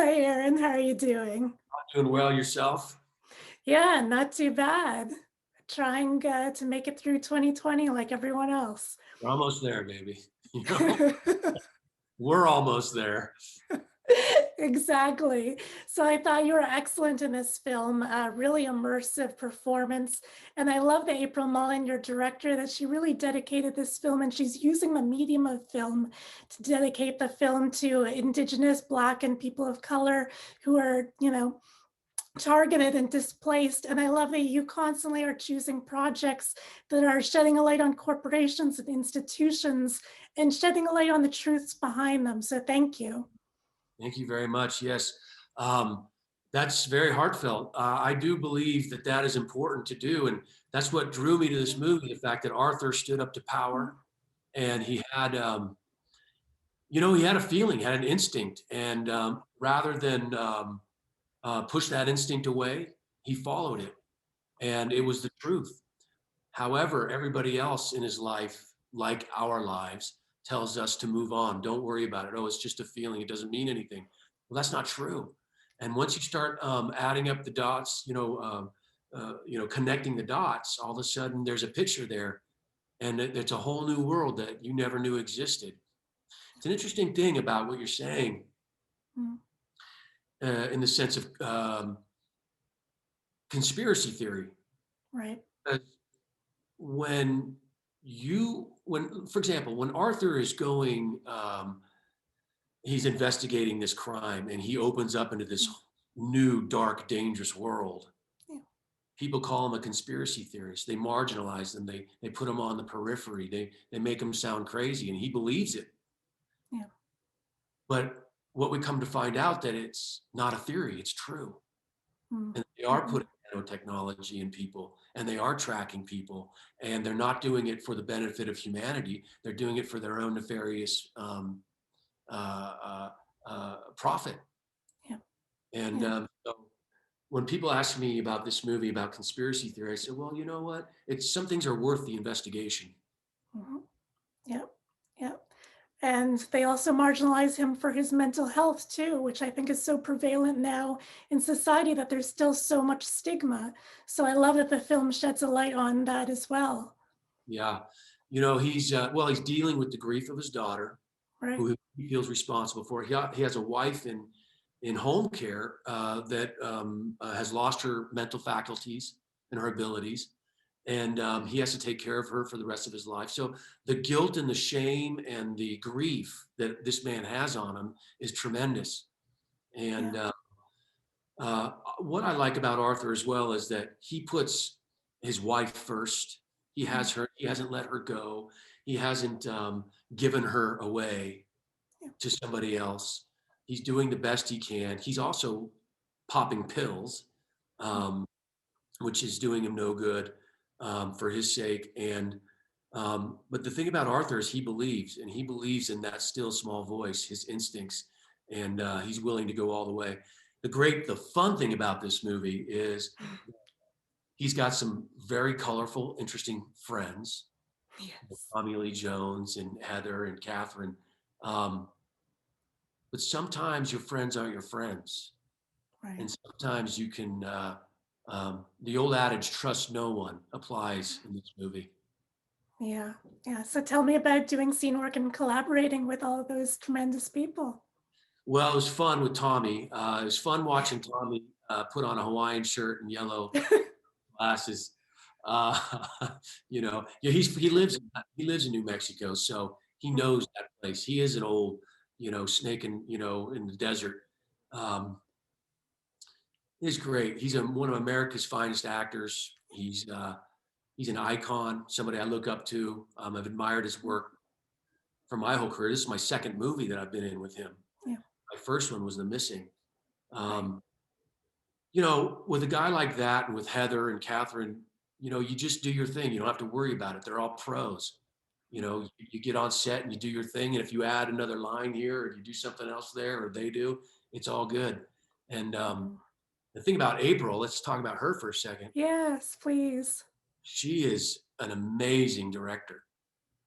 Hi, Erin. How are you doing? Doing well yourself? Yeah, not too bad. Trying to make it through 2020 like everyone else. We're almost there, baby. You know, we're almost there. Exactly. So I thought you were excellent in this film, really immersive performance. And I love that April Mullen, your director, that she really dedicated this film and she's using the medium of film to dedicate the film to Indigenous, Black, and people of color who are, targeted and displaced. And I love that you constantly are choosing projects that are shedding a light on corporations and institutions and shedding a light on the truths behind them. So thank you. Thank you very much. Yes, um, that's very heartfelt. I do believe that that is important to do, and that's what drew me to this movie. The fact that Arthur stood up to power, and he had a feeling, had an instinct, and rather than push that instinct away, he followed it, and it was the truth. However, everybody else in his life, like our lives, tells us to move on. Don't worry about it. Oh, it's just a feeling. It doesn't mean anything. Well, that's not true. And once you start adding up the dots, connecting the dots, all of a sudden there's a picture there, and it's a whole new world that you never knew existed. It's an interesting thing about what you're saying, Mm, in the sense of conspiracy theory. right. Uh, when for example, when Arthur is going, he's investigating this crime and he opens up into this Mm, new, dark, dangerous world. yeah. People call him a conspiracy theorist. They marginalize them. They put him on the periphery. They make him sound crazy, and he believes it. Yeah. But what we come to find out that it's not a theory, it's true. Mm, And they are mhm, putting nanotechnology in people, and they are tracking people, and they're not doing it for the benefit of humanity. They're doing it for their own nefarious uh, profit. yeah. And Yeah. so when people ask me about this movie about conspiracy theory, I say, well, you know what? It's some things are worth the investigation. Mhm, yeah. Yeah. And they also marginalize him for his mental health too, which I think is so prevalent now in society that there's still so much stigma. So I love that the film sheds a light on that as well. Yeah, he's dealing with the grief of his daughter, Right. who he feels responsible for. He has a wife in home care that has lost her mental faculties and her abilities, and he has to take care of her for the rest of his life. So the guilt and the shame and the grief that this man has on him is tremendous. Yeah. And what I like about Arthur as well is that he puts his wife first. He Mm, has her. He hasn't let her go. He hasn't given her away yeah. to somebody else. He's doing the best he can. He's also popping pills, Mm, um, which is doing him no good, for his sake. And but the thing about Arthur is he believes, and he believes in that still small voice, his instincts, and he's willing to go all the way. The fun thing about this movie is he's got some very colorful, interesting friends, yes. Tommy Lee Jones and Heather and Catherine. Um, but sometimes your friends aren't your friends, Right. and sometimes you can. The old adage "trust no one" applies in this movie. Yeah. Yeah. So tell me about doing scene work and collaborating with all of those tremendous people. Well, it was fun with Tommy. It was fun watching Tommy put on a Hawaiian shirt and yellow glasses. Uh, yeah, he lives in New Mexico, so he Mhm. knows that place. He is an old, snake in the desert. Um, he's great. He's one of America's finest actors. He's an icon, somebody I look up to. I've admired his work for my whole career. This is my second movie that I've been in with him. Yeah. My first one was The Missing. Right. Um, with a guy like that and with Heather and Catherine, you just do your thing. You don't have to worry about it. They're all pros. You get on set and you do your thing. And if you add another line here or you do something else there or they do, it's all good. And Mm. the thing about April, let's talk about her for a second. Yes, please. She is an amazing director,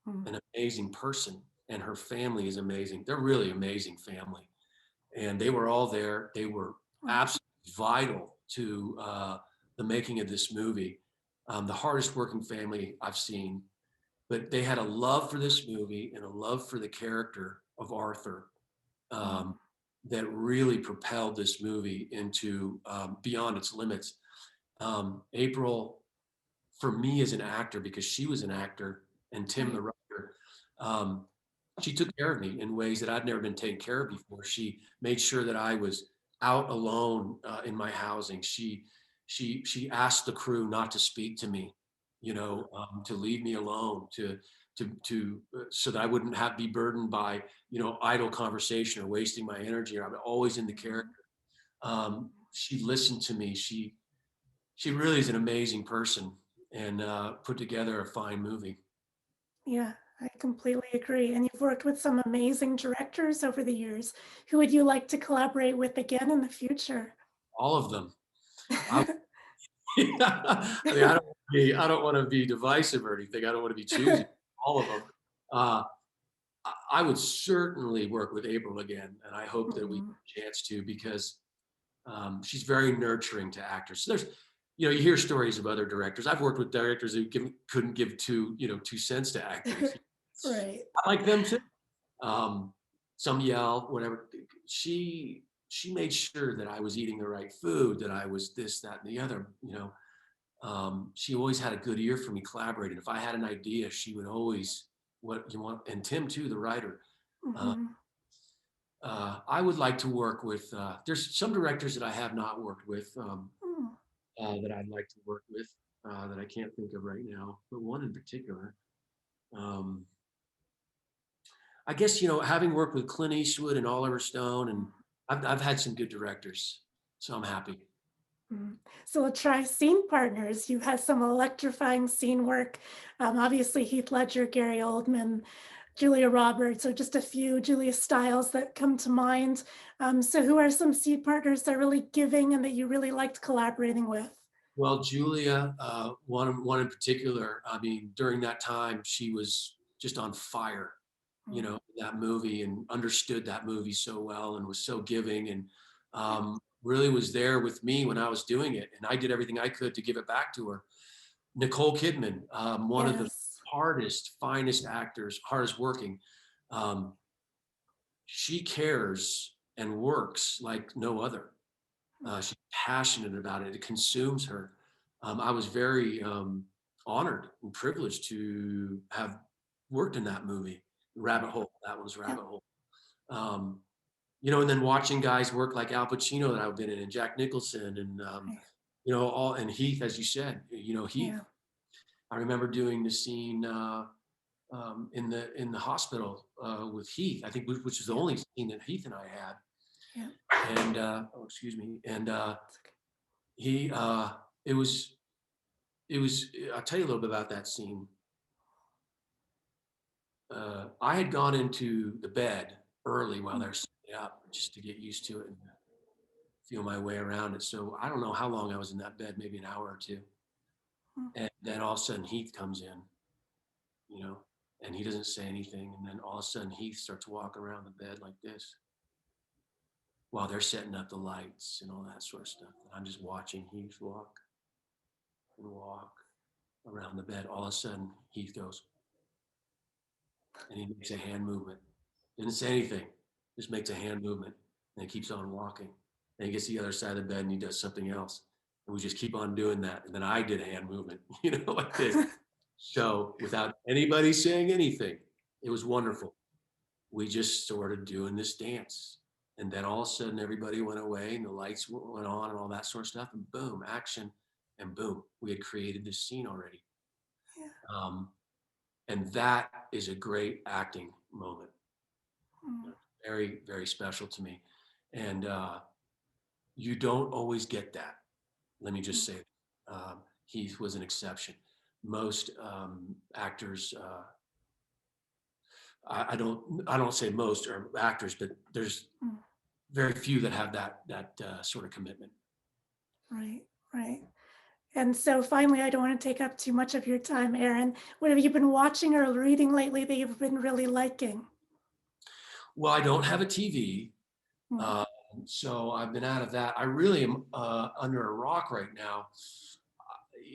Mm. an amazing person, and her family is amazing. They're really amazing family. and they were all there. They were Wow. absolutely vital to the making of this movie. The hardest working family I've seen, but they had a love for this movie and a love for the character of Arthur, Mm. um, that really propelled this movie into beyond its limits. April, for me as an actor, because she was an actor, and Tim, the Right. writer, um, she took care of me in ways that I'd never been taken care of before. She made sure that I was out alone in my housing. She asked the crew not to speak to me, to leave me alone, so that I wouldn't be burdened by idle conversation or wasting my energy. I'm always in the character. She listened to me. She really is an amazing person, and put together a fine movie. Yeah, I completely agree. And you've worked with some amazing directors over the years. Who would you like to collaborate with again in the future? All of them. I, I mean, I don't want to be divisive or anything. I don't want to be choosy. All of them. Uh, I would certainly work with April again, and I hope that we Mhm. get a chance to, because she's very nurturing to actors. So you hear stories of other directors. I've worked with directors who couldn't give 2 cents to actors. Right. I like them too. Um, some yell, whatever. She made sure that I was eating the right food, that I was this, that, and the other. She always had a good ear for me collaborating. If I had an idea, she would always, what you want, and Tim too, the writer. Uh, Mhm. I would like to work with. There's some directors that I have not worked with, Mm. that I'd like to work with, that I can't think of right now, but one in particular. Um, I guess, having worked with Clint Eastwood and Oliver Stone, and I've had some good directors, so I'm happy. Mm. So we'll try scene partners. You had some electrifying scene work. Obviously, Heath Ledger, Gary Oldman, Julia Roberts, or just a few Julia Stiles that come to mind. So who are some scene partners that are really giving and that you really liked collaborating with? Well, Julia, one in particular. I mean, during that time, she was just on fire, Mm. that movie, and understood that movie so well, and was so giving, and Yeah. really was there with me when I was doing it, and I did everything I could to give it back to her. Nicole Kidman, one of the Yes. hardest, finest actors, hardest working. Um, she cares and works like no other. She's passionate about it. It consumes her. I was very honored and privileged to have worked in that movie, Rabbit Hole. That was Yeah. Rabbit Hole. Um, and then watching guys work like Al Pacino that I've been in, and Jack Nicholson, and Right. all, and Heath, as you said, Heath. Yeah. I remember doing the scene in the hospital with Heath. I think which is the Yeah. only scene that Heath and I had. Yeah. And oh, excuse me. And It's okay. he it was I'll tell you a little bit about that scene. I had gone into the bed early while Mm. they're setting up, just to get used to it and feel my way around it. So I don't know how long I was in that bed, maybe an hour or two. Mm. And then all of a sudden Heath comes in, you know, and he doesn't say anything. And then all of a sudden Heath starts walking around the bed like this while they're setting up the lights and all that sort of stuff. And I'm just watching Heath walk and walk around the bed. All of a sudden Heath goes, and he makes a hand movement. Didn't say anything, just makes a hand movement, and he keeps on walking. And he gets to the other side of the bed and he does something else. And we just keep on doing that. And then I did a hand movement, like this. So without anybody saying anything, it was wonderful. We just started doing this dance. And then all of a sudden everybody went away and the lights went on and all that sort of stuff. And boom, action. And boom, we had created this scene already. Yeah. Um, and that is a great acting moment. Mm. Very, very special to me. And you don't always get that. Let me Mm. just say, he was an exception. Most actors, I don't say most or actors, but there's Mm. very few that have that sort of commitment. Right. Right. And so finally, I don't want to take up too much of your time, Aaron. What have you been watching or reading lately that you've been really liking? Well, I don't have a TV. Mm. So I've been out of that. I really am under a rock right now.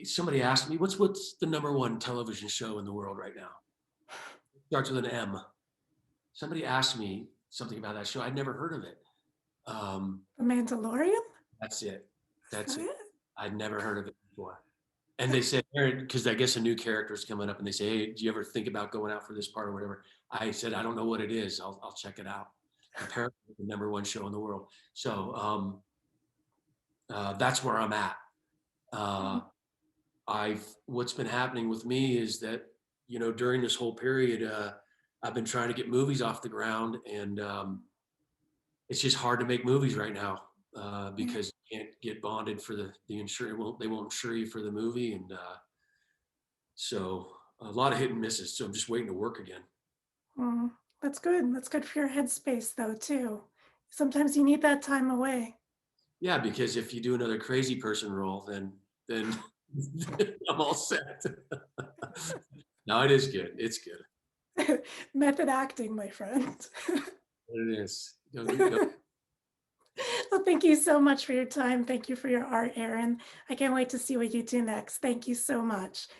Somebody asked me, what's the number one television show in the world right now? Starts with an M. Somebody asked me something about that show. I'd never heard of it. Um, The Mandalorian? that's it. Is That's that it. it? I'd never heard of it before. And they said, because I guess a new character is coming up, and they say, "Hey, do you ever think about going out for this part or whatever?" I said, "I don't know what it is. I'll check it out." Apparently, it's the number one show in the world. So that's where I'm at. Uh, I've what's been happening with me is that during this whole period, I've been trying to get movies off the ground, and it's just hard to make movies right now Yeah. because you can't get bonded for the insurance. They won't insure you for the movie, and so a lot of hit and misses. So I'm just waiting to work again. Mm, that's good. That's good for your headspace, though, too. Sometimes you need that time away. Yeah, because if you do another crazy person role, then I'm all set. No, it is good. It's good. Method acting, my friend. It is. Go. Well, thank you so much for your time. Thank you for your art, Aaron. I can't wait to see what you do next. Thank you so much.